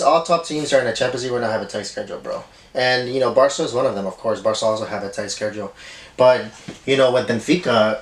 All top teams are in the Champions League. We're not have a tight schedule, bro. And Barca is one of them, of course. Barca also have a tight schedule, but with Benfica,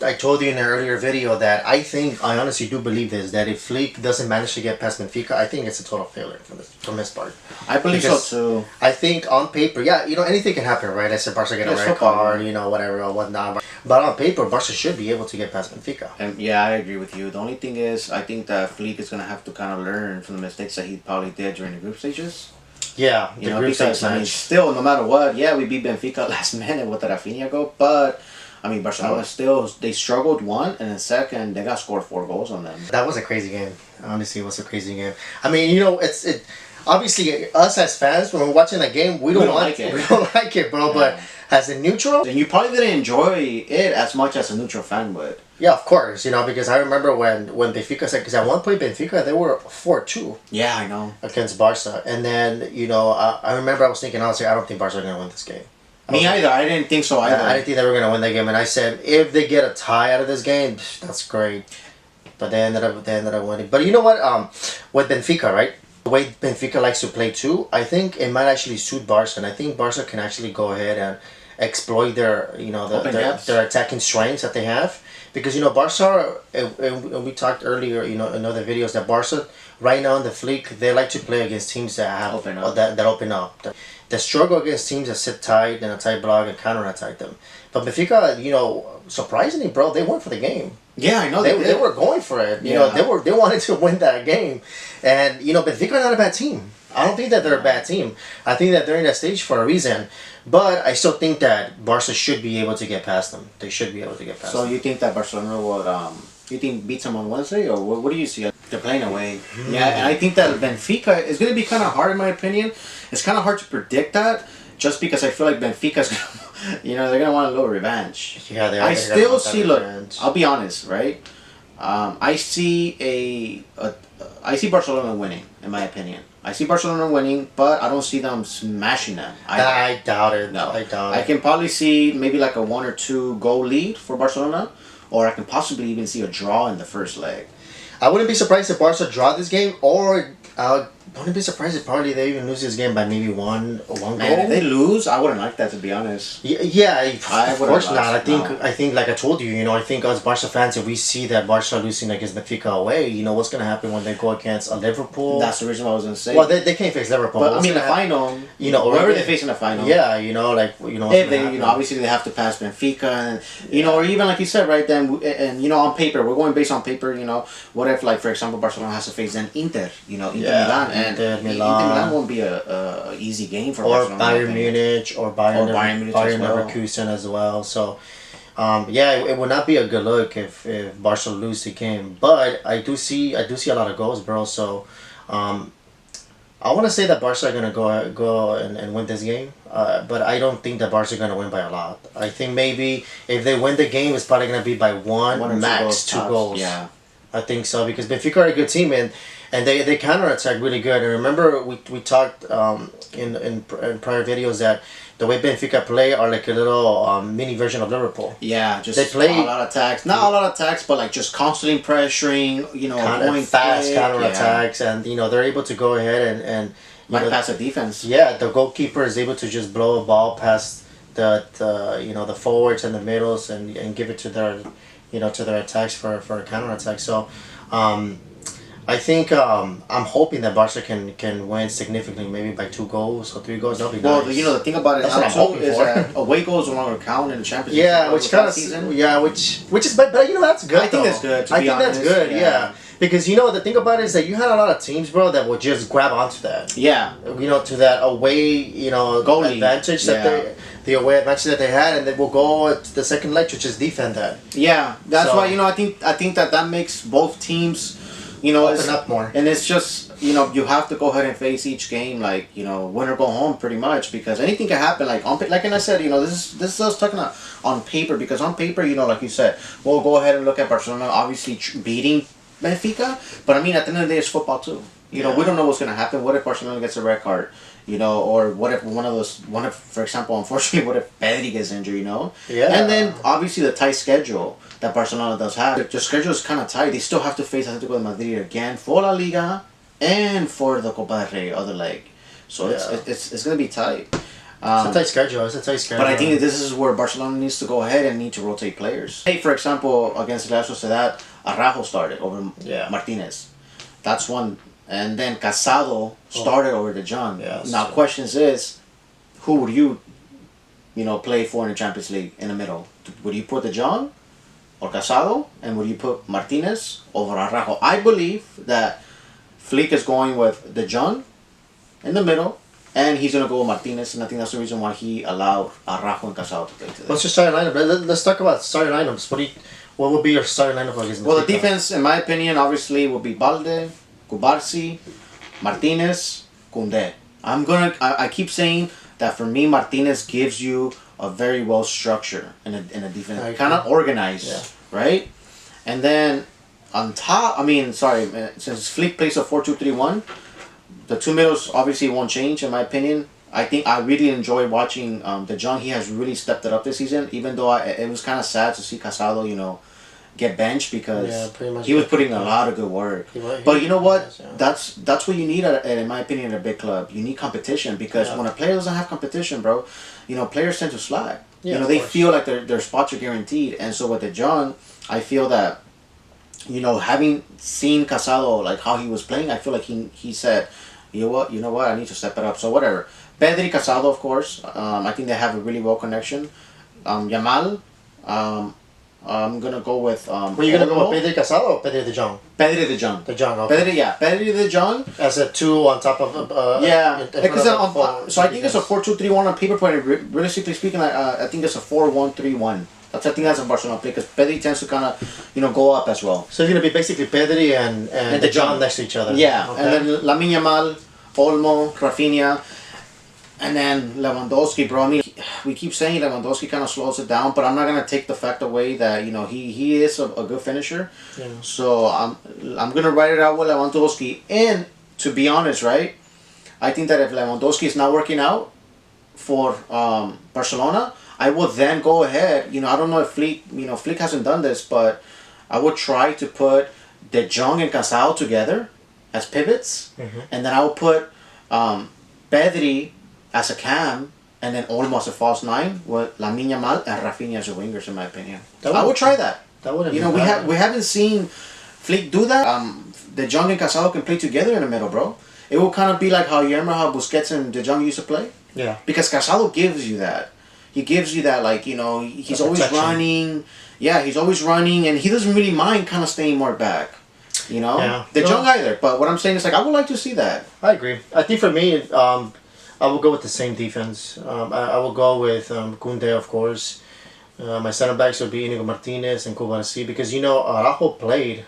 I told you in an earlier video that I honestly do believe this, that if Flick doesn't manage to get past Benfica, I think it's a total failure from his part. I believe Because so too. I think on paper, yeah, anything can happen, right? I said Barca get a red card, whatever or whatnot. But on paper, Barca should be able to get past Benfica. And yeah, I agree with you. The only thing is, I think that Flick is gonna have to kind of learn from the mistakes that he probably did during the group stages. Yeah, because I mean, still, no matter what, yeah, we beat Benfica last minute with the Rafinha goal, but I mean, Barcelona still, they struggled one, and then second, they got scored 4 goals on them. That was a crazy game. Honestly, it was a crazy game. I mean, it obviously us as fans when we're watching the game, we don't like it. We don't like it, bro. Yeah. But as a neutral, and you probably didn't enjoy it as much as a neutral fan would. Yeah, of course, because I remember when Benfica said, because at one point Benfica, they were 4-2. Yeah, I know. Against Barca. And then, I remember I was thinking, honestly, I don't think Barca are going to win this game. Me either. I didn't think so either. I didn't think they were going to win that game. And I said, if they get a tie out of this game, that's great. But they ended up winning. But you know what? With Benfica, right? The way Benfica likes to play too, I think it might actually suit Barca. And I think Barca can actually go ahead and exploit their, their attacking strengths that they have. Because Barca, and we talked earlier, in other videos, that Barca right now in the Flick, they like to play against teams that have that open up. They struggle against teams that sit tight in a tight block and counter-attack them. But Benfica, surprisingly, bro, they went for the game. Yeah, I know they were going for it. Yeah. They wanted to win that game, and Benfica are not a bad team. I don't think that they're a bad team. I think that they're in that stage for a reason. But I still think that Barca should be able to get past them. They should be able to get past them. So you think that Barcelona would, you think beats them on Wednesday, or what do you see? They're playing away. Yeah, and I think that Benfica is going to be kind of hard in my opinion. It's kind of hard to predict that, just because I feel like Benfica's, they're going to want a little revenge. Yeah, they are. I still see. Look, I'll be honest, right? I see I see Barcelona winning, in my opinion. I see Barcelona winning, but I don't see them smashing them. I doubt it. No, I doubt it. I can probably see maybe like a 1 or 2 goal lead for Barcelona, or I can possibly even see a draw in the first leg. I wouldn't be surprised if Barca draw this game, or I wouldn't be surprised if probably they even lose this game by maybe one goal. Man, if they lose, I wouldn't like that, to be honest. Yeah, of course not. I think, like I told you, I think us Barca fans, if we see that Barca losing against Benfica away, what's gonna happen when they go against a Liverpool? That's the reason why I was gonna say. Well, they can't face Liverpool. But I mean, the final, whoever they face in the final. Yeah, if they, obviously they have to pass Benfica, and or even like you said, right then, and on paper, we're going based on paper. What if, like for example, Barcelona has to face then Inter, Inter Milan, and Inter Milan won't be a easy game for Barcelona. Bayern Munich or Bayern Leverkusen as well. So, it would not be a good look if Barca lose the game. But I do see a lot of goals, bro. So, I want to say that Barca are gonna go and win this game. But I don't think that Barca are gonna win by a lot. I think maybe if they win the game, it's probably gonna be by one max 2 goals. Yeah, I think so, because Benfica are a good team, and they counter-attack really good. And remember, we talked in prior videos that the way Benfica play are like a little mini version of Liverpool. Yeah, just they play a lot of attacks. Not a lot of attacks, but like just constantly pressuring, going fast counter-attacks, and they're able to go ahead and pass the defense. Yeah, the goalkeeper is able to just blow a ball past the forwards and the middles and give it to their to their attacks for a counter-attack. So, I think I'm hoping that Barca can win significantly, maybe by 2 goals or 3 goals. That'll be nice. Well, the thing about it now too is that away goals no longer count in the Champions League. Yeah, which kind of which is but that's good. I think that's good. I think that's good. Yeah. Because the thing about it is that you had a lot of teams, bro, that would just grab onto that. Yeah. To that away, goal advantage that the away advantage that they had, and they will go to the second leg to just defend that. Yeah, that's why I think that makes both teams, open up more. And it's just you have to go ahead and face each game like win or go home, pretty much, because anything can happen. Like I said, this is us talking on paper, because on paper, like you said, we'll go ahead and look at Barcelona obviously beating Benfica, but I mean, at the end of the day, it's football too. We don't know what's gonna happen. What if Barcelona gets a red card? Or what if for example, unfortunately, what if Pedri gets injured? Yeah. And then obviously the tight schedule that Barcelona does have. The schedule is kind of tight. They still have to face Atletico de Madrid again for La Liga, and for the Copa del Rey other leg. So it's gonna be tight. It's a tight schedule. It's a tight schedule. But I think this is where Barcelona needs to go ahead and need to rotate players. Hey, for example, against Real Sociedad, Araujo started over Martinez. That's one. And then Casado started over De Jong. Yeah, now, questions is, who would you play for in the Champions League in the middle? Would you put De Jong or Casado? And would you put Martinez over Araujo? I believe that Flick is going with De Jong in the middle, and he's going to go with Martinez, and I think that's the reason why he allowed Araujo and Casado to play today. What's your starting lineup? Let's talk about starting lineups. What would be your starting lineup against Benfica? Well, the defense, in my opinion, obviously would be Balde, Kubarsi, Martinez, Koundé. I keep saying that for me, Martinez gives you a very well structured in a defense, kind of organized, right? And then on top, since Flick plays a 4-2-3-1, the two middles obviously won't change in my opinion. I think I really enjoy watching De Jong. He has really stepped it up this season, even though it was kind of sad to see Casado, get benched because he was putting a lot of good work. But you know what? That's what you need, in my opinion, in a big club. You need competition because when a player doesn't have competition, bro, players tend to slack. They feel like their spots are guaranteed. And so with De Jong, I feel that, having seen Casado, like how he was playing, I feel like he said, you know what, I need to step it up. So whatever. Pedri, Casado, of course. I think they have a really well connection. Yamal. I'm gonna go with. Were you gonna go with Pedri Casado or Pedri De Jong? Pedri De Jong. De Jong. Okay. Pedri De Jong. As a 2 on top of. Because so I think it's a 4-2-3-1 on paper, but realistically speaking, I think it's a 4-1-3-1. I think that's a Barcelona play because Pedri tends to kind of go up as well. So it's gonna be basically Pedri and De Jong next to each other. Yeah, okay. And then Lamine Yamal, Olmo, Rafinha. And then Lewandowski, bro. I mean, we keep saying Lewandowski kind of slows it down, but I'm not gonna take the fact away that he is a good finisher. Yeah. So I'm gonna write it out with Lewandowski. And to be honest, right, I think that if Lewandowski is not working out for Barcelona, I would then go ahead. I don't know if Flick hasn't done this, but I would try to put De Jong and Casado together as pivots, and then I would put Pedri as a cam, and then Olmo as a false 9 with Lamine Yamal and Rafinha as a wingers, in my opinion. I would try that. That would we haven't seen Flick do that. De Jong and Casado can play together in the middle, bro. It will kind of be like how Busquets and De Jong used to play. Yeah. Because Casado gives you that. He gives you that, he's always running. Yeah, he's always running, and he doesn't really mind kind of staying more back. Yeah. De Jong either. But what I'm saying is, I would like to see that. I agree. I think for me, I will go with the same defense. I will go with Koundé, of course. My center backs would be Inigo Martinez and Kubarsi because Araujo played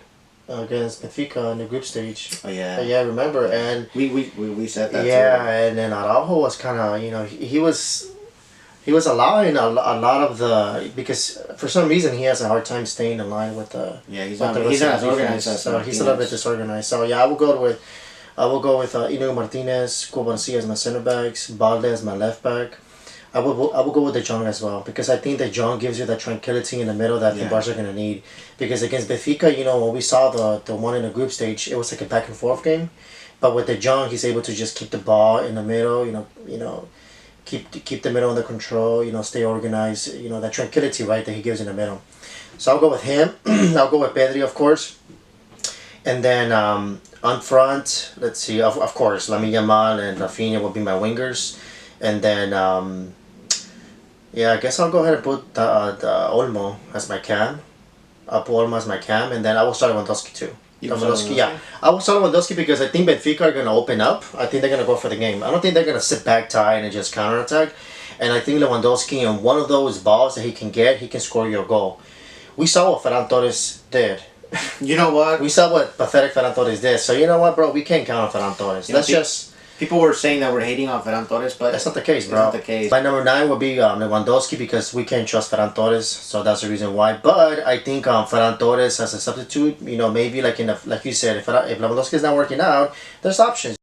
against Benfica in the group stage. Oh yeah. Yeah, I remember, and we said that. Yeah, too. And then Araujo was kind of he was allowing a lot of the because for some reason he has a hard time staying in line with the he's not as organized as so he's a little bit disorganized. So yeah, I will go with Inigo Martinez, Kubarsi as my center backs, Balde as my left back. I will go with De Jong as well because I think De Jong gives you that tranquility in the middle that I think Barca are gonna need. Because against Benfica, when we saw the one in the group stage, it was like a back and forth game. But with De Jong, he's able to just keep the ball in the middle. Keep the middle under control. Stay organized. That tranquility, right, that he gives in the middle. So I'll go with him. I'll go with Pedri, of course. And then on front, let's see. Of course, Lamine Yamal and Rafinha will be my wingers. And then, I guess I'll go ahead and put the Olmo as my cam. I'll put Olmo as my cam, and then I will start Lewandowski too. I will start Lewandowski because I think Benfica are going to open up. I think they're going to go for the game. I don't think they're going to sit back tight and just counterattack. And I think Lewandowski, in one of those balls that he can get, he can score your goal. We saw what Ferran Torres did. You know what? We saw what pathetic Ferran Torres did. So you know what, bro? We can't count on Ferran Torres. People were saying that we're hating on Ferran Torres, but that's not the case, bro. It's not the case. My number 9 would be Lewandowski because we can't trust Ferran Torres, so that's the reason why. But I think Ferran Torres as a substitute, maybe like you said, if Lewandowski is not working out, there's options.